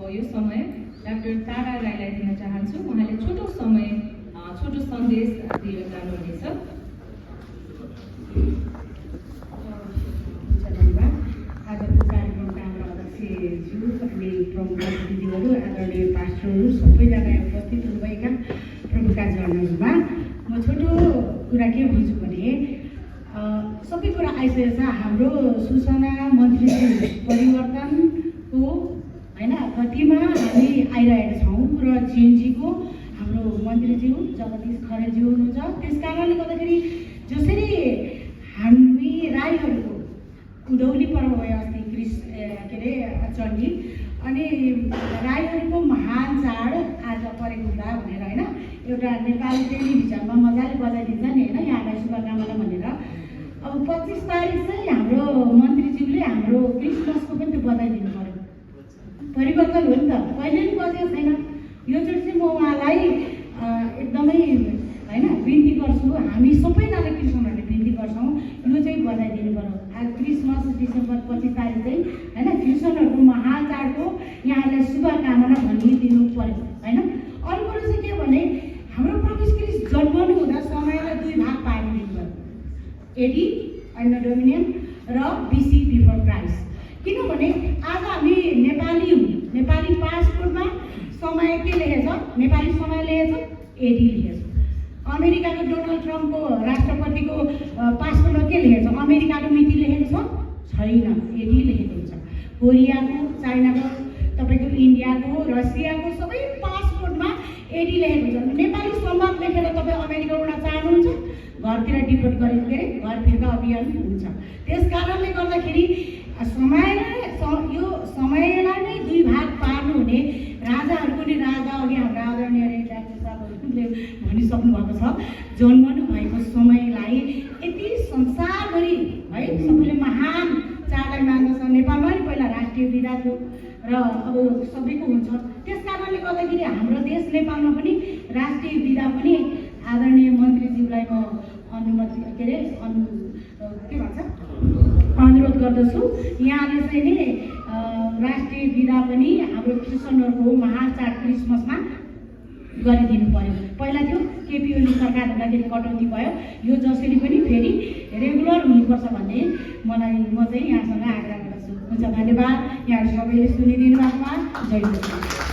यो समय डाक्टर तारा राईलाई दिन चाहन्छु। उहाँले छोटो सन्देश दिएर जानुहुनेछ। आजको कार्यक्रमका हाम्रा अध्यक्षज्यू अनि प्रमुख दिदीहरू, आदरणीय पास्टरहरू, सबैजना उपस्थित हुनुभएका प्रमुखका जनहरूमा म छोटो कुरा के भन्छु भने सबै कुरा आइसकेको छ। हाम्रो सूचना मन्त्रीज्यू परिवर्तनको होइन गतिमा हामी आइरहेका छौँ र जिएनजीको हाम्रो मन्त्रीज्यू जगदीश खरेलज्यू हुनुहुन्छ। त्यस कारणले गर्दाखेरि जसरी हामी राईहरूको उधौली पर्व भयो अस्ति चण्डी, अनि राईहरूको महान चाड आज परेको हुँदा भनेर होइन एउटा नेपाली टेलिभिजनमा मजाले बजाइदिन्छ नि होइन, यहाँलाई शुभकामना भनेर। अब 25 तारिक चाहिँ हाम्रो मन्त्रीज्यूले हाम्रो क्रिसमसको पनि त्यो बजाइदिनु पऱ्यो। परिवर्तन हो नि त, कहिले पनि बजेको छैन। योचोटि चाहिँ म उहाँलाई एकदमै होइन बिन्ती गर्छु, हामी सबैजना क्रिस्चियनहरूले बिन्ती गर्छौँ, यो चाहिँ बजाइदिनु पऱ्यो। आज क्रिसमस डिसेम्बर 25 तारिक चाहिँ होइन क्रिस्चियनहरूको महान चाडको यहाँलाई शुभकामना भनिदिनु पऱ्यो होइन। अर्को कुरो चाहिँ के भने हाम्रो प्रभु क्रिस्ट जन्मनु हुँदा समयलाई 2 भाग पारिदिनु पऱ्यो, एडी अन्य डोमिनियन र बिसी बिफोर क्राइस्ट। किनभने आज हामी नेपाली पासपोर्टमा समय के लेखेछ, नेपाली समय लेखेछ, एडी लेखेछ। अमेरिकाको डोनाल्ड ट्रम्पको राष्ट्रपतिको पासपोर्टमा के लेखेछ, अमेरिकाको मिति लेखेको छ छैन, एडी लेखेको छ। कोरियाको, चाइनाको, तपाईँको इन्डियाको, रसियाको सबै पासपोर्टमा एडी लेखेको छ। नेपाली सम्वाद लेखेर तपाईँ अमेरिका उड्न चाहनुहुन्छ, घरतिर डिपोर्ट गरेर के अरे घर फिर्ता अभियान हुन्छ। त्यस कारणले गर्दाखेरि यो समयलाई नै 2 भाग पार्नु हुने राजाहरूको नि राजा अघि हाम्रा आदरणीय डाक्टर साहबहरूले भनिसक्नु भएको छ। जन्मनु भएको समयलाई यति संसारभरि है सबैले महान चाडलाई मान्दछ। नेपालमा नि पहिला राष्ट्रिय विधा थियो र अब सबैको हुन्छ। त्यस कारणले गर्दाखेरि हाम्रो देश नेपालमा पनि राष्ट्रिय विधा पनि आदरणीय मन्त्रीज्यूलाई म अनुरोध अनुरोध गर्दछु। यहाँले चाहिँ नि राष्ट्रिय विधा पनि हाम्रो क्रिस्चियनहरूको महान चाड क्रिसमसमा गरिदिनु पर्यो। पहिला थियो केपी ओली सरकार हुँदाखेरि कटौती भयो, यो जसरी पनि फेरि रेगुलर हुनुपर्छ भन्ने म चाहिँ यहाँसँग आग्रह गर्दछु। हुन्छ, धन्यवाद। यहाँहरू सबैले सुनिदिनु भएकोमा जय जय।